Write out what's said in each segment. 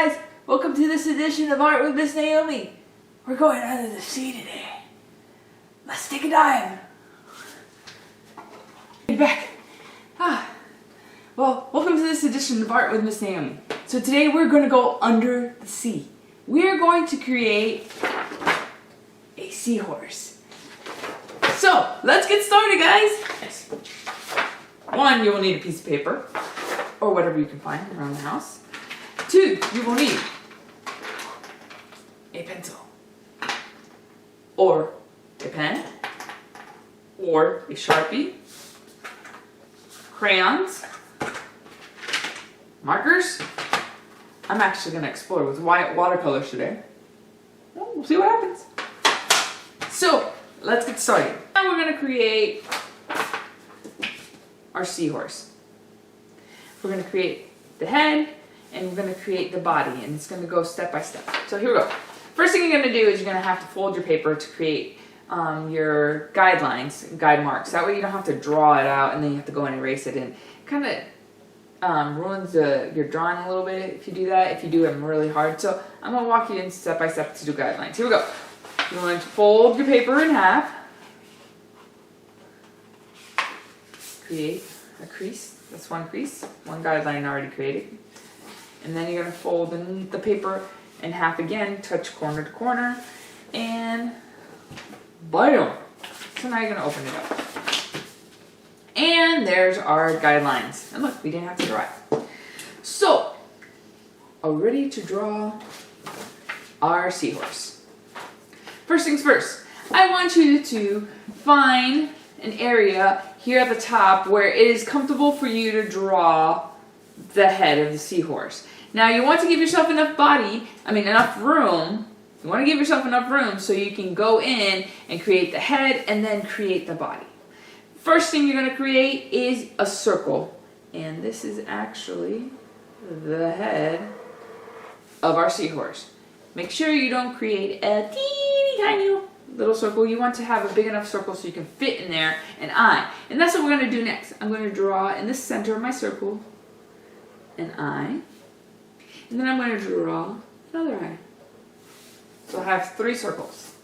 guys, welcome to this edition of Art with Miss Naomi. We're going under the sea today. Let's take a dive. Get back. Well, welcome to this edition of Art with Miss Naomi. So today we're going to go under the sea. We're going to create a seahorse. So let's get started, guys. One, you will need a piece of paper or whatever you can find around the house. Two, you will need a pencil or a pen or a Sharpie, crayons, markers. I'm actually going to explore with watercolors today. Well, we'll see what happens. So let's get started. Now we're going to create our seahorse. We're going to create the head and we're going to create the body, and it's going to go step by step. So here we go. First thing you're going to do is you're going to have to fold your paper to create your guidelines, guide marks. That way you don't have to draw it out and then you have to go and erase it. And it kind of ruins your drawing a little bit if you do that, if you do them really hard. So I'm going to walk you in step by step to do guidelines. Here we go. You're going to fold your paper in half. Create a crease. That's one crease. One guideline already created. And then you're going to fold in the paper in half again, touch corner to corner, and bam! So now you're going to open it up. And there's our guidelines. And look, we didn't have to draw it. So, are we ready to draw our seahorse? First things first, I want you to find an area here at the top where it is comfortable for you to draw the head of the seahorse. Now you want to give yourself enough room. You want to give yourself enough room so you can go in and create the head and then create the body. First thing you're going to create is a circle. And this is actually the head of our seahorse. Make sure you don't create a teeny tiny little circle. You want to have a big enough circle so you can fit in there an eye. And that's what we're going to do next. I'm going to draw in the center of my circle an eye. And then I'm going to draw another eye. So I have 3 circles.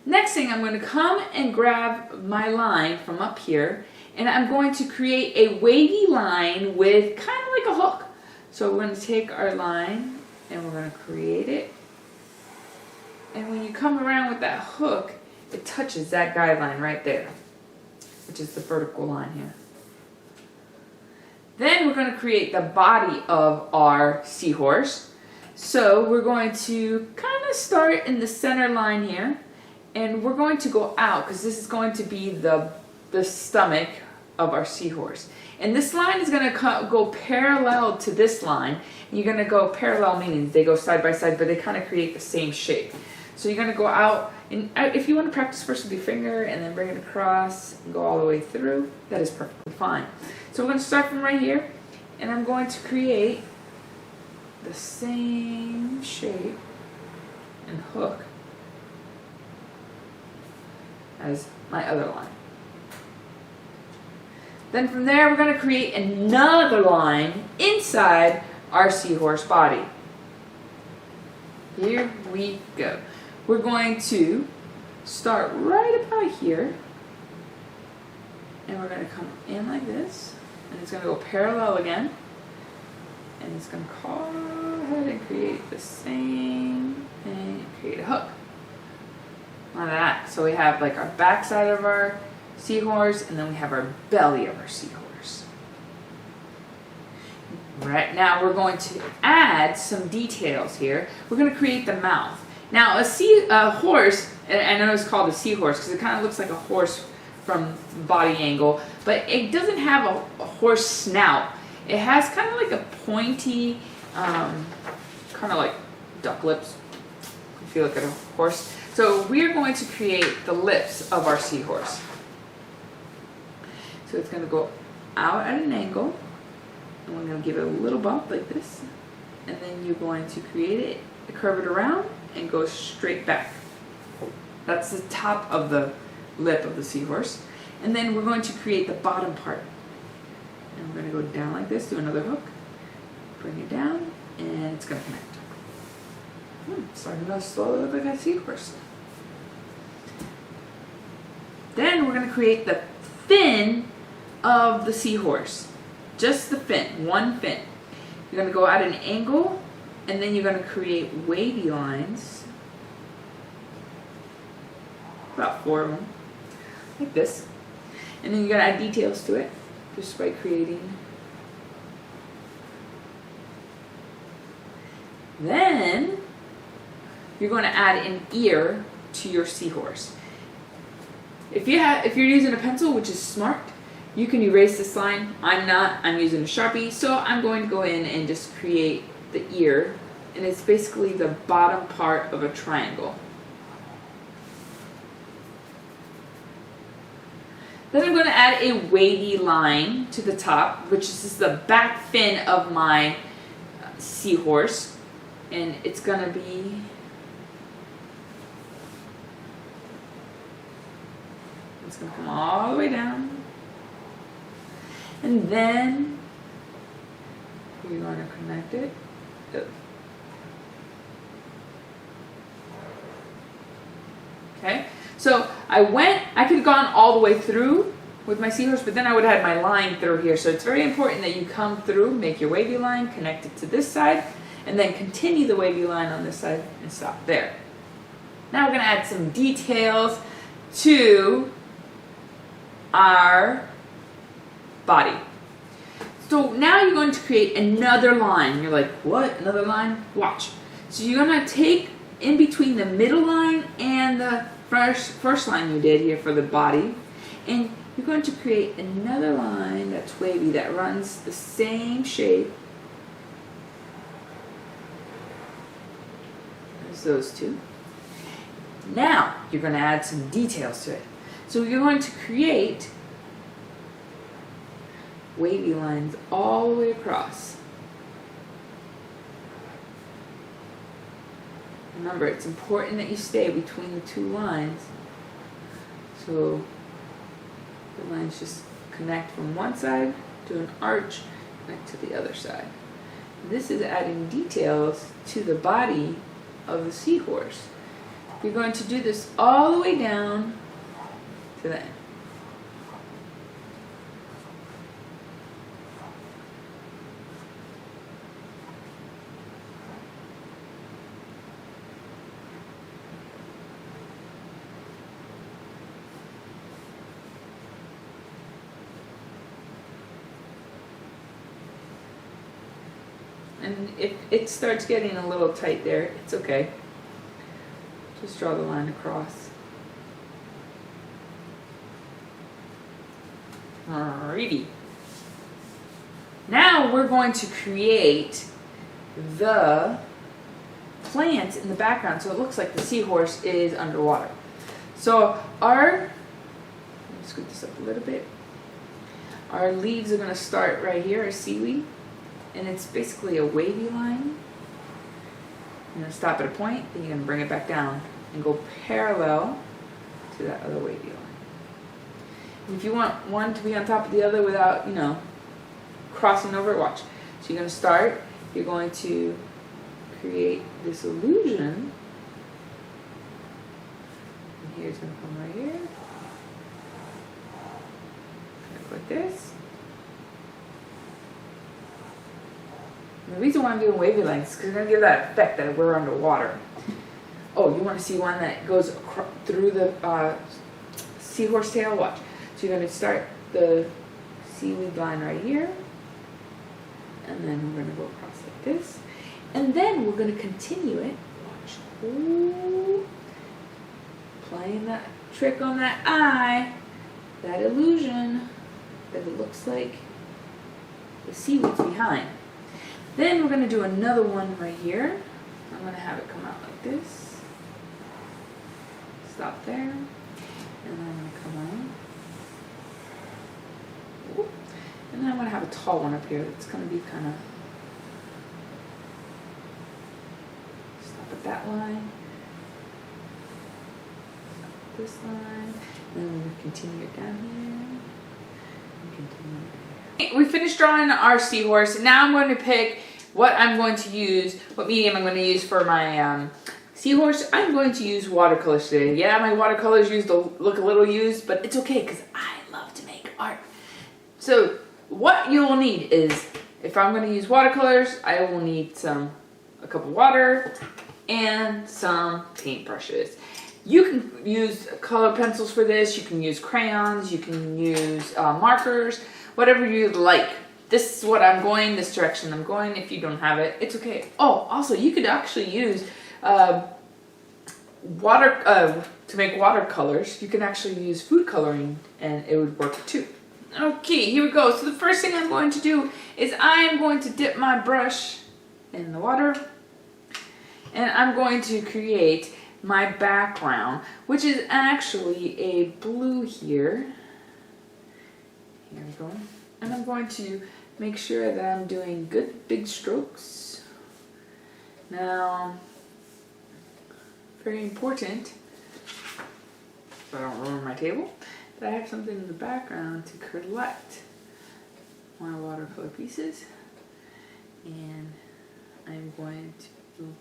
Next thing, I'm going to come and grab my line from up here, and I'm going to create a wavy line with kind of like a hook. So we're going to take our line and we're going to create it. And when you come around with that hook, it touches that guideline right there, which is the vertical line here. Then we're going to create the body of our seahorse. So we're going to kind of start in the center line here, and we're going to go out because this is going to be the stomach of our seahorse. And this line is going to go parallel to this line. You're going to go parallel, meaning they go side by side, but they kind of create the same shape. So you're going to go out, and if you want to practice first with your finger and then bring it across and go all the way through, that is perfectly fine. So we're going to start from right here, and I'm going to create the same shape and hook as my other line. Then from there, we're going to create another line inside our seahorse body. Here we go. We're going to start right about here, and we're going to come in like this, and it's going to go parallel again, and it's going to go ahead and create the same thing and create a hook. Like that. So we have like our back side of our seahorse, and then we have our belly of our seahorse. Right now we're going to add some details here. We're going to create the mouth. Now a horse, and I know it's called a seahorse because it kind of looks like a horse from body angle, but it doesn't have a horse snout. It has kind of like a pointy, kind of like duck lips, if you look at a horse. So we're going to create the lips of our seahorse. So it's going to go out at an angle, and we're going to give it a little bump like this, and then you're going to create it, curve it around, and go straight back. That's the top of the lip of the seahorse. And then we're going to create the bottom part. And we're going to go down like this, do another hook, bring it down, and it's going to connect. Starting to slowly look like a seahorse. Then we're going to create the fin of the seahorse. Just the fin, one fin. You're going to go at an angle, and then you're going to create wavy lines. About 4 of them. Like this. And then you're going to add details to it, just by creating. Then you're going to add an ear to your seahorse. If you're using a pencil, which is smart, you can erase this line. I'm not. I'm using a Sharpie, so I'm going to go in and just create the ear, and it's basically the bottom part of a triangle. Then I'm going to add a wavy line to the top, which is the back fin of my seahorse, and it's going to be it's going to come all the way down, and then you're going to connect it. Okay, so I could have gone all the way through with my seahorse, but then I would have had my line through here. So it's very important that you come through, make your wavy line, connect it to this side, and then continue the wavy line on this side and stop there. Now we're going to add some details to our body. So now you're going to create another line. You're like, what? Another line? Watch. So you're going to take in between the middle line and the first line you did here for the body, and you're going to create another line that's wavy that runs the same shape as those two. Now you're going to add some details to it. So you're going to create wavy lines all the way across. Remember, it's important that you stay between the two lines, so the lines just connect from one side to an arch, connect to the other side. This is adding details to the body of the seahorse. You're going to do this all the way down to the end. And if it starts getting a little tight there, it's okay. Just draw the line across. Alrighty. Now we're going to create the plants in the background so it looks like the seahorse is underwater. So let me scoot this up a little bit. Our leaves are going to start right here, a seaweed. And it's basically a wavy line. You're going to stop at a point, then you're going to bring it back down and go parallel to that other wavy line. And if you want one to be on top of the other without, crossing over, watch. So you're going to start, you're going to create this illusion. And here's going to come right here. Like this. And the reason why I'm doing wavy lines is because we're going to give that effect that we're underwater. Oh, you want to see one that goes through the seahorse tail? Watch. So you're going to start the seaweed line right here. And then we're going to go across like this. And then we're going to continue it. Watch. Ooh. Playing that trick on that eye. That illusion that it looks like the seaweed's behind. Then we're going to do another one right here. I'm going to have it come out like this. Stop there. And then I'm going to come on. Ooh. And then I'm going to have a tall one up here that's going to be kind of... Stop at that line. Stop at this line. And then we're going to continue it down here. And continue it. We finished drawing our seahorse, and now I'm going to pick what I'm going to use, what medium I'm going to use for my seahorse, I'm going to use watercolors today. Yeah, my watercolors look a little used, but it's okay because I love to make art. So what you'll need is, if I'm going to use watercolors, I will need a cup of water and some paintbrushes. You can use color pencils for this, you can use crayons, you can use markers, whatever you like. This is what I'm going, this direction I'm going. If you don't have it, it's okay. Oh, also you could actually use to make watercolors. You can actually use food coloring and it would work too. Okay, here we go. So the first thing I'm going to do is I'm going to dip my brush in the water and I'm going to create my background, which is actually a blue here. Here we go. And I'm going to make sure that I'm doing good big strokes. Now, very important, so I don't ruin my table, that I have something in the background to collect my watercolor pieces. And I'm going to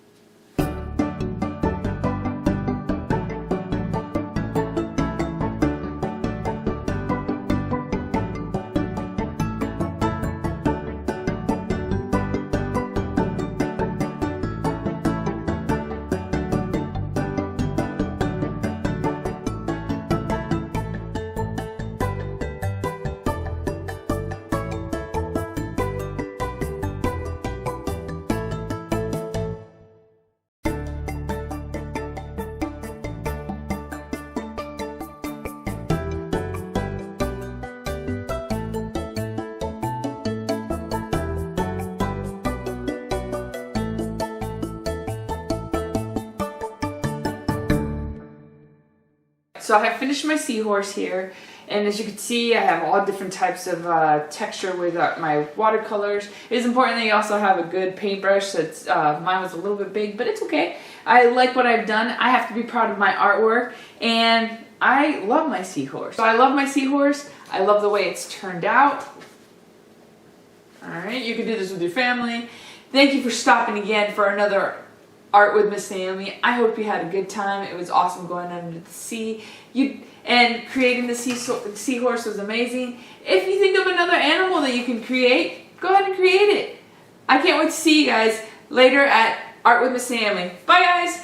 So I have finished my seahorse here, and as you can see, I have all different types of texture with my watercolors. It is important that you also have a good paintbrush. That's mine was a little bit big, but it's okay. I like what I've done. I have to be proud of my artwork, and I love my seahorse. So I love my seahorse. I love the way it's turned out. All right, you can do this with your family. Thank you for stopping again for another Art with Miss Naomi. I hope you had a good time. It was awesome going under the sea. And creating the seahorse was amazing. If you think of another animal that you can create, go ahead and create it. I can't wait to see you guys later at Art with Miss Naomi. Bye guys!